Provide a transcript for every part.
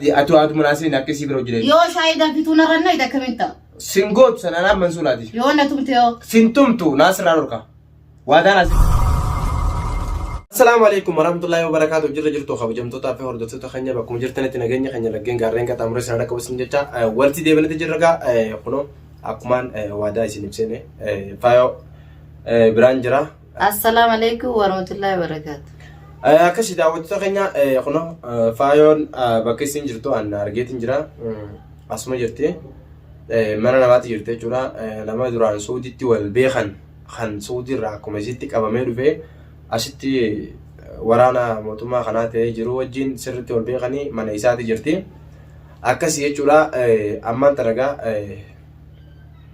أتو مناسبين أكسي بروجلي يو شايدا في تونا رنا إذا كمنتا سنغوت سنانا منسولاتي يو نتومتيو سنتمتو ناصر أروكا وادانا السلام عليكم ورحمة الله وبركاته جرتو خبجمتو تافه هردتو تخنيا بكم جرتنا تناجني خنيا لجين قارين كتامر سنة كوسن جتا ولتي دي بنت جرجا خنو أكمان وادا يسنبسني فايو برانجرا السلام عليكم ورحمة الله وبركاته أكشي دعوت تخنيا خنو فايون بكسين جرتو أن أرجيتين جرا أسمع جرتي mana namatti jirte jechuudha lama duraan suuditti wal beekan kan suudi irraa akkuma isitti qabamee dhufe asitti waraana mootummaa kanaa ta'ee jiru wajjin sirriitti wal beekanii mana isaati jirti akkasii jechuudha ammaan taragaa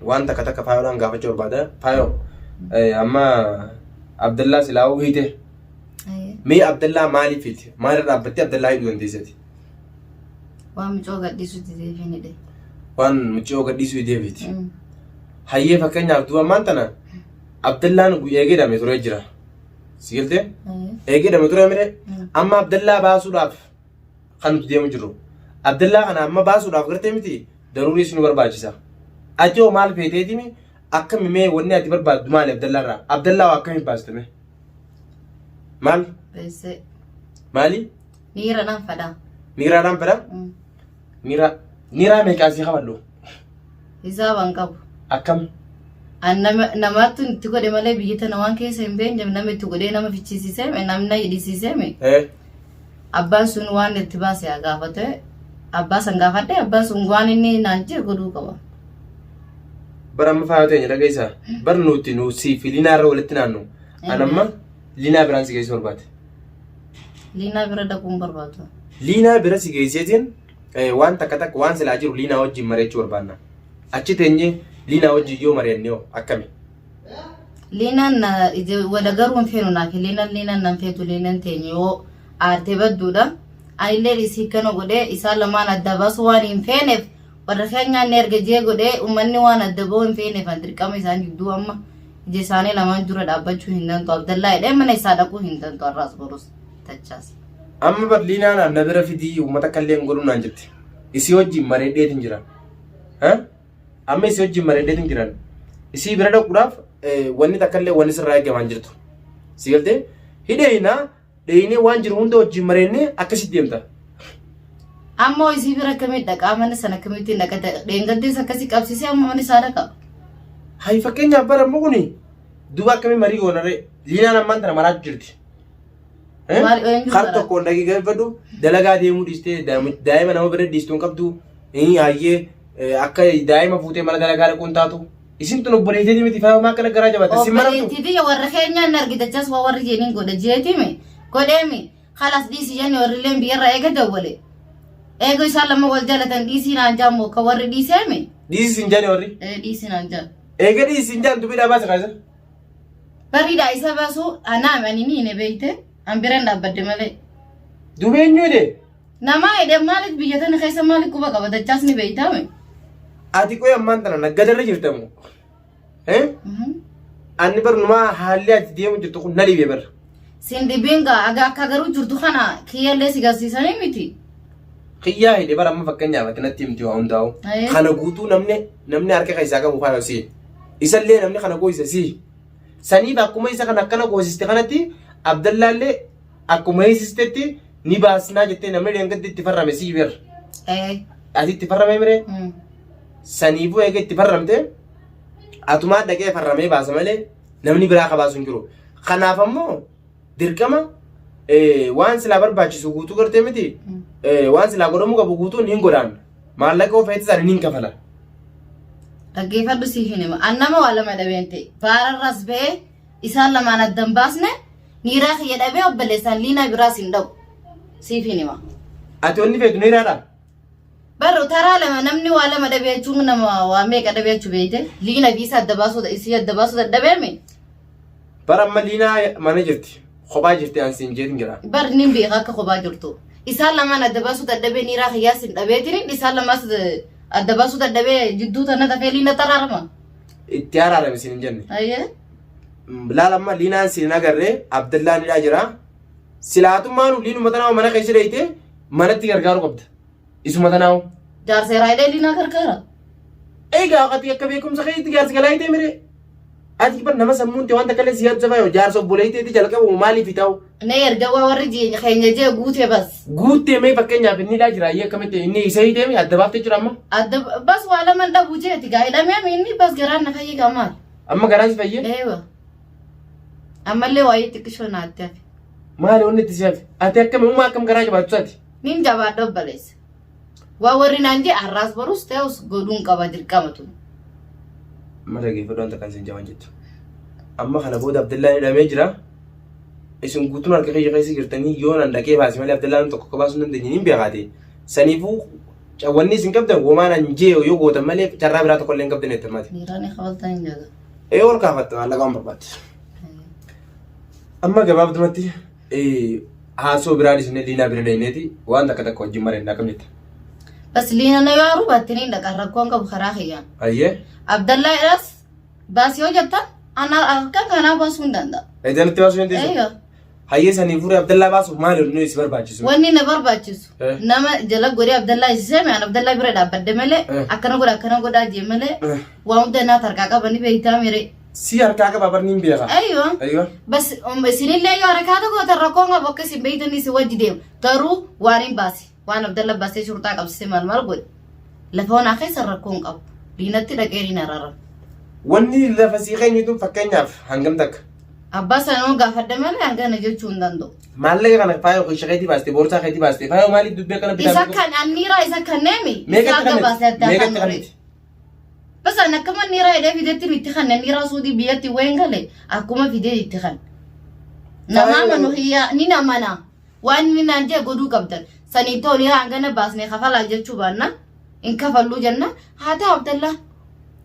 waan takka takka faayoodhaan gaafachuu barbaada faayoo amma Abdallaa Silaawuu hiite mee Abdallaa maaliifiti maalirraa dhaabbattee Abdallaa hidhuu dandeessati waan mucoo gadhiisutti deebiinidhe waan mucoo gadhiisuu deebiti hayyee fakkeenyaaf du'a ammaan tana Abdallaan eegedame ture jira sigilte eegedame ture mire amma Abdallaa baasuudhaaf kan nuti deemu jirru Abdallaa kana amma baasuudhaaf gartee miti daruurii isin barbaachisa ajoo maal feeteetimi akkami mee wanni ati barbaaddu maali Abdallaarraa Abdallaa waa akkami baastame maal bese maali niira nan fada niira meeqaasii qaballo hisaaban qabu akkam namatti itti godhe malee biyya tana waan keessa hin beekne nama itti godhee nama fichisiisee namna hidhisiisee abbaan sun waan itti baase haa gaafate abbaa san gaafadhe abbaan sun waan inni naan jee godhuu qaba bara amma faayoo ta'e dhageessa bar nuti nu siifi liinaa irra walitti naannu anamma liinaa biraan si geessu barbaade liinaa bira dhaquun barbaadu liinaa bira si geesseetiin waan takka takka waan silaa jiru liinaa wajjin mareechuu barbaanna achi teenye liinaa wajjin yoo mareennee akkami liinaan wala garuu hin feenu naaf liinaan nan feetu liinaan teenye yoo aartee badduudha anillee isii kana godhee isaan lamaan adda baasu waan hin feeneef warra keenyaan erga jee godhee uummanni waan adda ba'uu hin feeneef an dirqama isaan gidduu amma ija isaanii lamaan dura dhaabbachuu hin dantu Abdallaa hidhee mana isaa dhaquu hin dantu har'aas borus tachaas amma bar liinaan na bira fidii uummata kallee hin godhuu naan jetti isii wajjin mareedheetiin jira amma isii wajjin mareedheetiin jiran isii bira dhaquudhaaf wanni takkallee wanni sirraa eegamaan jirtu si galtee hidheeyinaa dheeyinee waan jiru hunda wajjin mareennee akkasitti deemta ammoo isii bira akkamitti dhaqaa mana sana akkamitti dhaqata dheengaddees akkasii qabsiisee amma mana isaa dhaqa hayi fakkeenyaaf bara ammoo kuni duuba akkamii marii goonaree liinaan ammaan tana maraatu jirti Kar tokko ndagi gaafadhu dalagaa deemuu dhiistee daa'ima nama bira dhiistuun qabdu hayyee akka daa'ima fuutee mana dalagaa dhaquun taatu isin tun obboleettii miti faayamaa akkana garaa jabaata sin maramtu obboleettii warra keenyaan argitachas waa warri jeeniin godha jeetimi godheemi khalas dhiisi jenni warri leen biyyarraa eega dawwale eega isaan lama wal jaalatan dhiisii naan jaammoo ka warri dhiiseemi dhiisi sin jaani warri dhiisi naan jaan eega dhiisi sin jaan dubii dhaabaa sakaasa barriidhaa isa baasu anaam ani ni ne beeyte ambiran dhaabbadde malee dubeenyu de nama ede maaliif biyya tana keessa maaliif quba qabatachaas ni beeytaame ati qoy ammaan tana naggadarra jirtamu anni bar numaa haalli ati deemu jirtu kun na dhibee barra sin dhibeenga akka garuu jirtu kana kiyyallee si garsiisanii miti kiyyaa hidhe bara amma fakkeenyaaf ati natti himti waa hundaa'u kana guutuu namni harka keessaa qabu faayoo si isallee namni kana gooyisa si saniif akkuma isa kana akkana goosiste kanatti Abdallaallee akkuma hiisistetti ni baasnaa jettee namni dheengaddi itti farrame sii bir ati itti farrame mire saniifuu eega itti farramte atumaa dhaqee farramee baasa malee namni biraa qabaasu hin jiru kanaaf ammoo dirqama waan silaa barbaachisu guutuu gartee miti waan silaa godhamuu qabu guutuu hin godhaan maallaqa ofeetti isaanii hin kafala dhaggeeffadhu siif hin hima annama waa lama dhabeente baararras ba'ee isaan lamaan addan baasne niiraa kiyya dhabee obboleessaan liinaa biraas hin dhabu siif hin hima ati wanni feetu niiraadha barru taraa lama namni waa lama dhabee jechuun nama waa meeqa dhabee jechuu beeyte liina biisa adda baasuudha isii adda baasuudha dhabeemi bara amma liinaa mana jirti kophaa jirti an siin jeetin jira bar nin beeka akka kophaa jirtu isaan lamaan adda baasuudha dhabee niiraa kiyyaas hin dhabeetini isaan lamaas adda baasuudha dhabee jidduu tana tafee liina taraarama itti araarame siin hin jenne ayyee laalamma liinaan siin agarree Abdallaan hidhaa jira silaatummaan liinuma tanaa mana keessa dheeyte manatti gargaaru qabda isuma tanaawu jaarseeraa hidhee liinaa gargaara. eegaa qati akka beekumsa keetti jaarsi galaa hidhee mire ati bar nama sammuun ta'e wanta kallee siyaatu safaa yoo jaarsa obboleetteeti jalqabu maaliif ta'u ne erga waa warri keenya jee guute bas guuttee mee fakkeenyaaf inni dhaa jira ayyee akkamitti inni isa hidhee mee adda baaftee jira amma adda bas waa lama dhabuu jeeti gaa hidhamee inni bas garaan na fayyee qaamaal amma garaan si fayyee eewa ammallee waa'ee xiqqishoo naatti hafe maali wanni itti si hafe ati akkami uumaa akkam garaa jabaattu ati nin jabaadha obbaleessa waa warri naan jee arraas barus ta'us godhuun qaba dirqamatu mata geeffadhu wanta kan isin jaban jettu amma kana booda Abdallaan hidhamee jira isin guutuun harka kiyya keessa jirtanii yoo nan dhaqee baase malee Abdallaan tokko akka baasuu hin dandeenye hin beekaate saniifuu wanni isin qabdan womaan anjee yoo gootan malee carraa biraa tokko illee hin qabdan jettanii mati. Niiraan hawaltaa hin jaga. Ol kaafatta maallaqa waan barbaadde. Amma gabaabdumatti haasoo biraa dhiisnee liinaa bira dhayneeti waan takka takka wajjin maree hin dhaqamnetti. Bas liina na yoo arubaatte ni dhaqa rakkoon qabu karaa kiyyaan. Ayyee. Abdallaa idhaas baasii yoo jettan ana harka kanaa baasuu hin danda'a. Eejanatti baasuu hin dandeessu. Hayyee sanii fuudhee Abdallaa baasuuf maali onnee si barbaachisu? Wanni na barbaachisu nama jala godhee Abdallaa isisee mi'aan Abdallaa bira dhaabbadde malee akkana godhaa jee malee waan hunda naaf harkaa qabanii beektaa miree. Si harkaa qaba barni hin beeka. Ayyo. Bas isinillee yoo harkaa tokko tarrakkoon qabu akka isin beektanii si wajji deemu garuu waan hin baasi waan Abdallaa baasee shurtaa qabsisee maal godhe lafa onaa keessa rakkoon qabu diinatti dhaqee ni narara. Wanni lafa sii keenyutu fakkeenyaaf hangam takka. Abbaa sanoo gaafadde malee hangana jechuu hin danda'u. Maallaqa kana faayoo qisha keetii baaste boorsaa keetii baaste faayoo maaliif dubbee kana bitaa? Isa kan anniiraa isa kan neemi. Meeqatti kanatti? Bas an akkuma anniiraa hidhee fideetti itti kan anniiraa suutii biyyatti wayin gale akkuma fidee itti kan. Namaa manu hiyyaa ni namana waan inni naan jee godhuu qabdan sanii tolee hangana baasnee kafalaa jechuu baanna in kafalluu jenna haa ta'u Abdallaa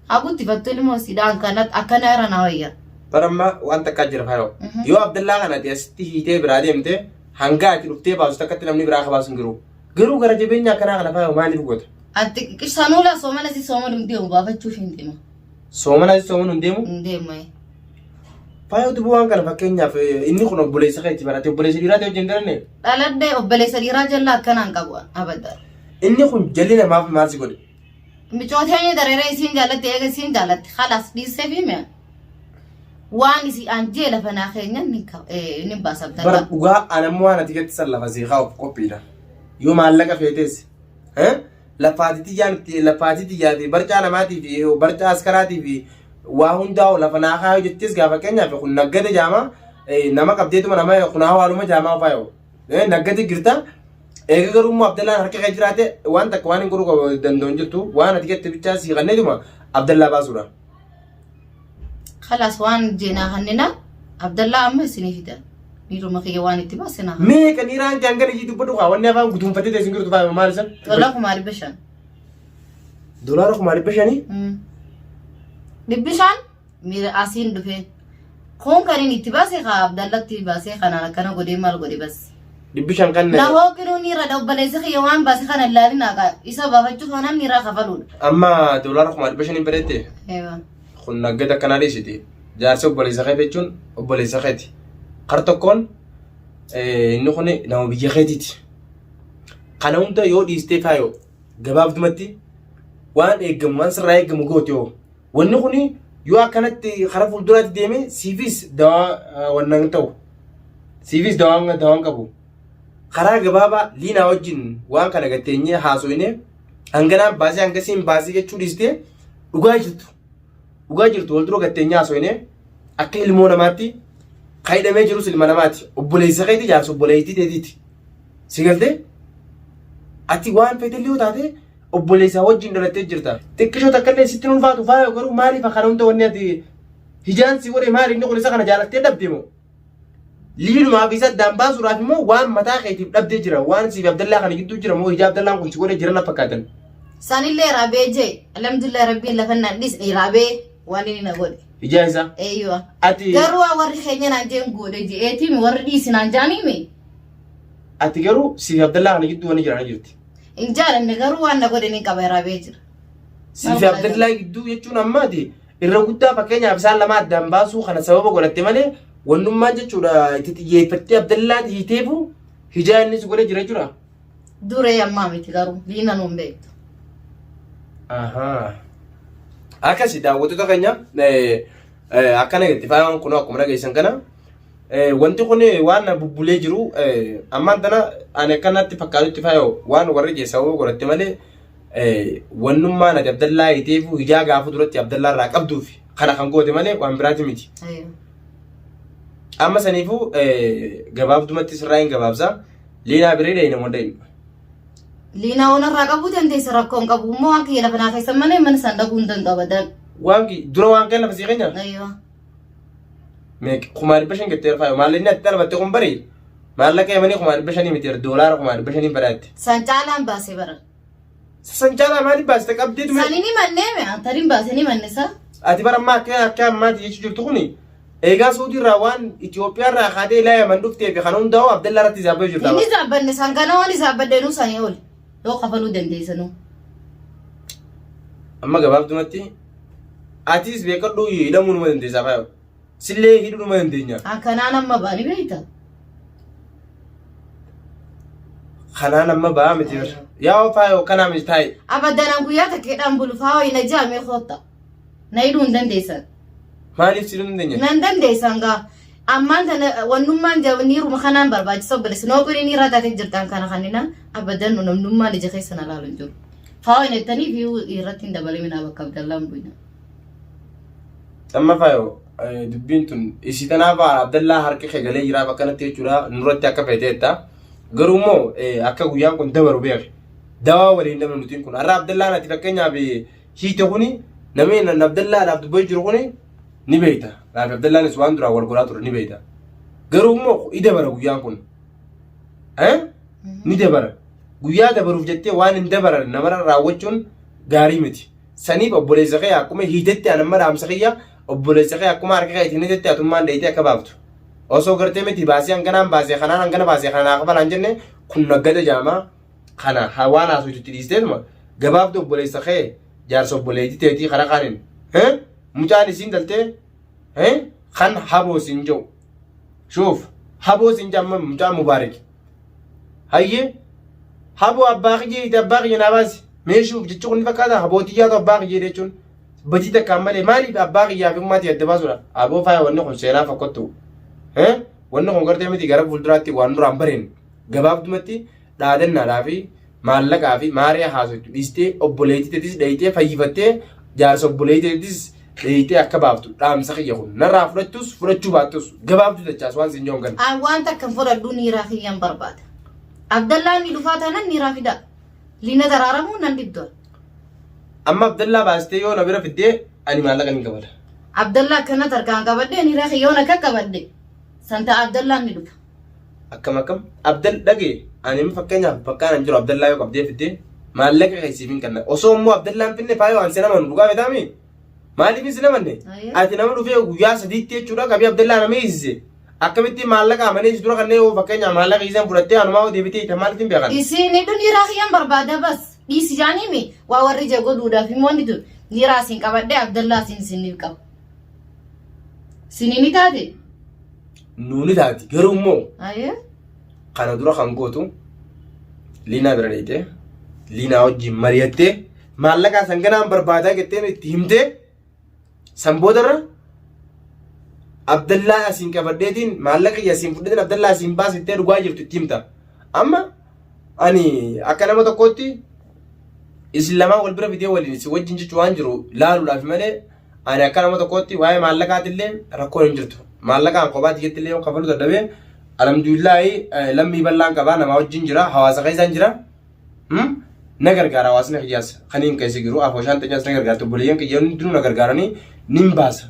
haa guttifattu ilmoo sidaan kanatti akkana irra na wayya. Baramma waan takkaa jira faayoo. Yoo Abdallaa kanatti asitti hiitee biraa deemte hanga ati dhuftee baasu takkatti namni biraa kabaasu hin jiru. Garuu gara jabeenya akkanaa kana faayoo maaliif goota? Ati sanuula soomana si soomana hin deemu baafachuuf hin deemu. Soomana si soomana hin deemu? Hin deemu. Faayoo dubuu waan kana fakkeenyaaf inni kun obboleessa keetti barate obboleessa dhiiraa ta'e hojii hin daranne. Dhaladhee obboleessa dhiiraa jallaa akkanaan qabu abadda. Inni kun jalli namaaf maal si godhe? Micooteenyi dareeree isiin jaallatti eega isiin jaallatti khalaas dhiisee fi mi'a. Waan isi anjee lafa naa keenya ni baasa Abdallaa. Bara dhugaa anammoo waan ati gatti san lafa seeqaa of qophiidha. Yoo maallaqa feetes lafaatitti yaate barcaa namaatii fi barcaa askaraatii fi waa hundaa'u lafa naa kaayoo jettis gaafa keenyaaf kun naggate jaama nama qabdeetuma nama kun hawaaluma jaamaa faayoo naggate girta eega garuu Abdallaan harka kee jiraate waan takka waan hin godhuu danda'u jirtu waan ati gatti bichaa siiqanneetuma Abdallaa baasuudha. خلاص وان جينا هننا عبد الله أمه سني فيدا نيرو مخي وان اتباسنا مي كنيران جانغر يجي تبدو وان فاهم كتوم فتي تسنجر تفاهم مالسن دولار كماري بشان دولار كماري بشاني بشان مير آسين دفه كون كارين اتباسي خا عبد الله اتباسي خانا كنا قدي مال قدي بس بشان كان لا هو كنو نيرا دو بليسي خي يوان باسي خانا اللالي ناقا إسا بافجو خانا نيرا خفلون أما دولار كماري بشاني بريتي ايوه kun naggata akkanaa dhiisiti jaarsi obboleessa keeti jechuun obboleessa keeti kar tokkoon inni kun nama biyya keetiiti kana hunda yoo dhiistee faayoo gabaabdumatti waan eeggamu waan sirraa eeggamu gooti yoo wanni kun yoo akkanatti kara fuulduraatti deeme siifis dawaa wannan ta'u siifis dawaan qabu karaa gabaabaa liinaa wajjin waan kana gatteenyee haasoyne hanganaan baasee hangasiin baasee jechuu dhiistee dhugaa jirtu. Dhugaa jirtu wal dura gatteenyaa haasofne akka ilmoo namaatti kaayidhamee jirus ilma namaati obboleessa keeti jaarsa obboleettii teetiiti si galtee ati waan feetellee yoo taate obboleessaa wajjin dhalattee jirta xiqqishoo takka illee sitti ulfaatu faayoo garuu maaliif akkana hunda wanni ati hijaan si godhe maali inni kun isa kana jaalattee dhabde moo liinumaaf isa addaan baasuudhaaf immoo waan mataa keetiif dhabdee jira waan siif Abdallaa kana gidduu jira moo hijaa Abdallaan kun si godhe jiran fakkaatan. Sanillee raabee jee alhamdulillah rabbiin lafannaan dhis raabee waan inni na godhe. Ijaa isaa. Eeyyoo. Ati. Garuu warri keenya naan jeen godhe jeetii warri dhiisi naan jaaniime. Ati garuu siif Abdallaa kana gidduu wanni jiraan jirti. Hin jaalanne garuu waan na godhe ni qaba raabee jira. Siif Abdallaa gidduu jechuun ammaati irra guddaa fakkeenyaaf isaan lama addaan baasuu kana sababa godhatte malee wannummaan jechuudha itti xiyyeeffattee Abdallaa hiiteefu hijaa inni si godhe jira jira. duree ammaa miti garuu liina nuun beektu. Akkasi daawwattoota keenya akkana gatti faayaan kun akkuma dhageessan kana wanti kun waan bubbulee jiru ammaan tana ani akkanatti fakkaatutti faayoo waan warri keessaa godhatte malee wannummaan ati Abdallaa iteefu hijaa gaafa duratti Abdallaa irraa qabduuf kana kan goote malee waan biraati miti. Amma saniifuu gabaabdumatti sirraa hin gabaabsa liinaa bireedha hin namoota hin. Liinaa onarraa qabu dandeessa rakkoon qabu immoo waan kiyya lafa naa keessan malee mana isaan dhaquu hin danqabadan. Dura waan kan lafa sii keenya? Meeq kumaari bashan gettee faayo maallinni ati dalabatte kun bari maallaqa yemanii kumaari bashanii miti doolaara kumaari bashanii baraatti. San caalaan baasee bara. San caalaa maaliif baasite qabdeetu mee? Sani ni mannee antariin baasee ni manne sa. Ati bara ammaa akka ammaati jechuu jirtu kuni eegaa Suudii irraa waan Itoophiyaa irraa kaatee ilaa Yaman dhuftee fi kan hundaa'u Abdallaa irratti zaabbee jirta. Inni zaabbanne san kana waan zaabbadde nu sanii oli yoo kafaluu dandeessanu. Amma gabaabdumatti atis beekadhu hidhamuu numa dandeessaa faayo. Sillee hidhuu numa dandeenya. Kanaan amma baani beekta. Kanaan amma baa miti bir. Yaa faayo kanaa miti taa'e. Abaddanaan guyyaa takkeedhaan bulu faayo ina jaamee koota. Na hidhuu hin dandeessan. Maaliif si hidhuu hin dandeenya? Nan dandeessan gaa. Ammaan tana wannummaan niiruma kanaan barbaachisa obboleessi noo qori niirraa taatee jirtaan kana kannina abaddan namnummaan ija keessa na laalu hin jiru. Faayo nettanii fi irratti hin dabalaminaa bakka Abdallaan buyna. Amma faayo dubbiin tun isii tanaaf Abdallaa harka kee galee jira bakka natti jechuudha nurratti akka feeteetta. Garuu immoo akka guyyaan kun dabaru beeke. Dawaa waliin dabala nutiin kun har'a Abdallaan ati fakkeenyaaf hiite kuni namni Abdallaadhaaf dubbaa jiru kuni ni beekta. Laaf Abdallaanis waan duraa wal godhaa ture ni beekta. Garuu immoo i dabara guyyaan kun. Ni dabara. Guyyaa dabaruuf jettee waan hin dabaran namarra raawwachuun gaarii miti. Saniif obboleessa kee akkuma hiitetti anamma dhaamsa kiyya obboleessa kee akkuma harka kee ittiin hidhatte atummaan dheeyitee akka baaftu. Osoo gartee miti baasee hanganaan baasee kanaan hangana baasee kanaan kafalaan jenne kun naggada jaamaa kana waan haasuutti dhiisteetuma gabaabdu obboleessa kee jaarsa obboleetti teetii karaa kaaniin mucaan isiin daltee kan haboo siin jiru shuuf haboo siin jamma mucaan mubaarak hayyee haboo abbaa kiyyeeti abbaa kiyya naa baasi meeshuuf jechuun ni fakkaata habootii abbaa kiyyee jechuun batii takkaan malee maaliif abbaa kiyyaa fi ummaatii adda baasuudha aboo faaya wanni kun seenaa fakkattu wanni kun gartee miti gara fuulduraatti waan duraan bareen gabaabdumatti dhaadannaadhaa fi maallaqaa fi maariyaa haasoftu dhiistee obboleettiitis dheeyitee fayyifattee jaarsa obboleettiitis dheeyitee akka baaftu dhaamsa kiyya kun narraa fudhattus fudhachuu baattus gabaabdu dachaas waan siin joongan. Waan takkan fudhadhuu niiraa kiyyaan barbaada. Abdallaan ni dhufaa taanaan niiraa fida. Liina daraaramuu nan diddoon. Amma Abdallaa baastee yoo na bira fiddee ani maallaqa ni qabada. Abdallaa akkana tarkaan qabadde niiraa kiyyoon akka qabadde. Santa Abdallaan ni dhufa. Akkam dhagee ani fakkeenyaaf bakkaan an jiru Abdallaa yoo qabdee fiddee maallaqa keessiif hin kenna. Osoo immoo Abdallaan finne faayoo an seenaman dhugaa beetaami. Maaliif hin seenamanne? Ati nama dhufee guyyaa sadiitti jechuudha qabii Abdallaa nama eegsise. Akkamitti maallaqa amanee dura kanneen yoo fakkeenyaaf maallaqa isaan fudhattee anumaa deebitee itti maaliif hin beekan? Isiin hidhuun niiraa kiyyaan barbaada bas. Dhiisi jaaniimi waa warri jagoo duudhaaf immoo ni tun niiraa siin qabadde Abdallaa siin siniif qaba. Sinii ni taate? Nuuni taati garuu immoo kana dura kan gootu liinaa bira dheeyitee liinaa wajjin mari'attee maallaqaa sanganaan barbaadaa jettee itti himtee san boodarra Abdallaa asiin qabaddeetiin maallaqa asiin fudhateen Abdallaa asiin baasittee dhugaa jirtu itti himta. Amma ani akka nama tokkootti isin lamaan wal bira fidee waliin isin wajjin jechuu waan jiru laaluudhaaf malee ani akka nama tokkootti waa'ee maallaqaatillee rakkoo hin jirtu. Maallaqaan kophaatti jettillee yoo kafaluu dadhabee alhamdulillahi lammii bal'aan qabaa namaa wajjin jira hawaasa keessaan jira. Na gargaara hawaasni kiyyaas kaniin keessa jiru afoo shaantanyaas na gargaartu obboleeyyan kiyyoonni hundinuu na gargaaranii nin baasa.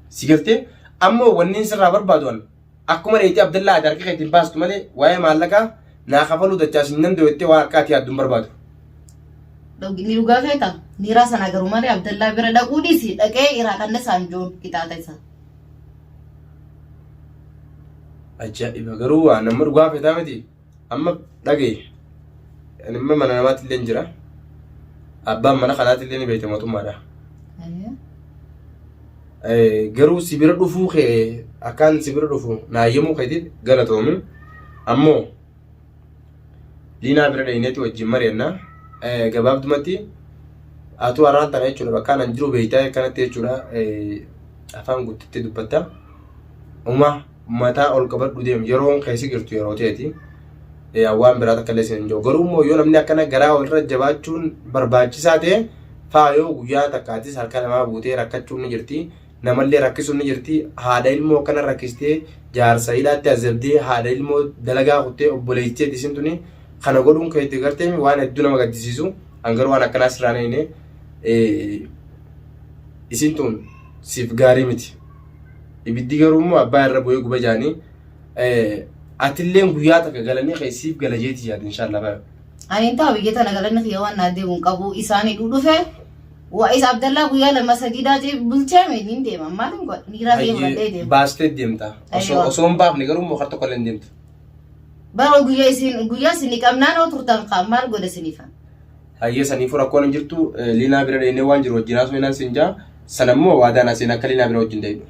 Si galtee ammoo wanni sirraa barbaaduun akkuma dheeyitee Abdallaa ati harka keetiin baastu malee waa'ee maallaqaa naa kafaluu dachaas hin danda'u jettee waan akka ati yaadduun barbaadu. Ni dhugaa feeta niiraa sana garuu malee Abdallaa bira dhaquu dhiisi dhaqee iraa kan isaan joon qixaata isaa. Ajaa'iba garuu waan nama dhugaa feetaa miti amma dhagee inni mana namaatti illee jira abbaan mana kanaatti illee ni beekte mootummaadha. Garuu si bira dhufuu kee akkaan si bira dhufu naayyamuu keetiin galatoomi ammoo liinaa bira dhayineeti wajjin mari'annaa gabaabdumatti atu araan tana jechuudha bakka nan jiru beeytaa kanatti jechuudha afaan guuttatti dubbatta uma mataa ol qabadhu deem yeroon keessi girtu yeroo ta'eeti waan biraa takka illee siin jiru garuu immoo yoo namni akkana garaa walirra jabaachuun barbaachisaa ta'e faayoo guyyaa takkaatis harka namaa buutee rakkachuun ni jirti namallee rakkisuun ni jirti haadha ilmoo kana rakkistee jaarsa hidhaatti azabdee haadha ilmoo dalagaa kuttee obboleettee isin tuni kana godhuun keetti gartee waan hedduu nama gaddisiisu hangaruu waan akkanaas irraa neene isin tun siif gaarii miti ibiddi garuu immoo abbaa irra bu'ee guba jaanii atilleen guyyaa takka galanii keessiif gala jeeti yaad inshallah bayo ani inta biyya na galanni khiyawaan na deemuun qabu isaanii dhufe waa isa Abdallah guyyaa lama sadii daajee bulcheeme ni deema maalin godha ni raafee fudhadhee deema baastee deemta osoo hin baafne garuu immoo harta qoleen deemta bara guyyaa isin qabnaan oo turtan qaam maal godha isiniifan hayyee saniifuu rakkoon hin jirtu liinaa bira dheenee waan jiru wajjin haasoo inaan siin jaa sanammoo waadaan asiin akka liinaa bira wajjin deebi'u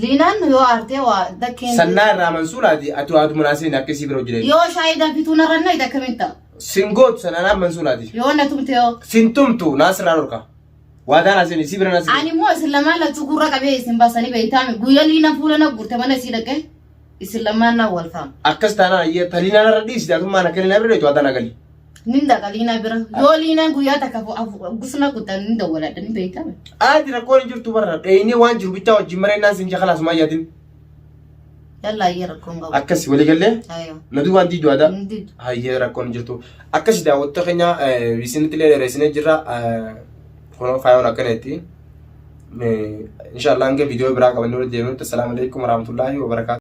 liinaan yoo aartee waa dakkeen sannaa irraa mansuulaati atu munaasiin akkasii bira wajjin yoo shaayidaan fituun arranna ida kaminta singootu sananaa mansuulaati yoo na tumte yoo sintumtu naasirraa dhorka waadaan asiin isii bira naasii ani moo isin lamaan lachuu gurra qabee isin baasanii beeytaame guyyaa liinaa fuula na gurte mana isii dhaqee isin lamaan na wal faam akkas taanaan ayyee taliinaan irra dhiisite atummaan akka liinaa bira dheetu waadaan agalii ninda kalina bira yo lina guyyaa takka gusna kutan ninda wala dan beeta aadi rakkoon jirtu barra dheeyne waan jiru bitaa wajjin mareenaan sin jaxalaas maayaatin yalla ayyee rakkoon qabu akkasi walii galee ayo nadu waan diidu ada hayyee rakkoon jirtu akkasi daawwattoota keenya isinitti illee dheeressinee jirra kun faayoon akkaneetti inshallah hanga viidiyoo biraa qabannee walitti deemnutti assalaamu alaykum warahmatullaahi wabarakaatu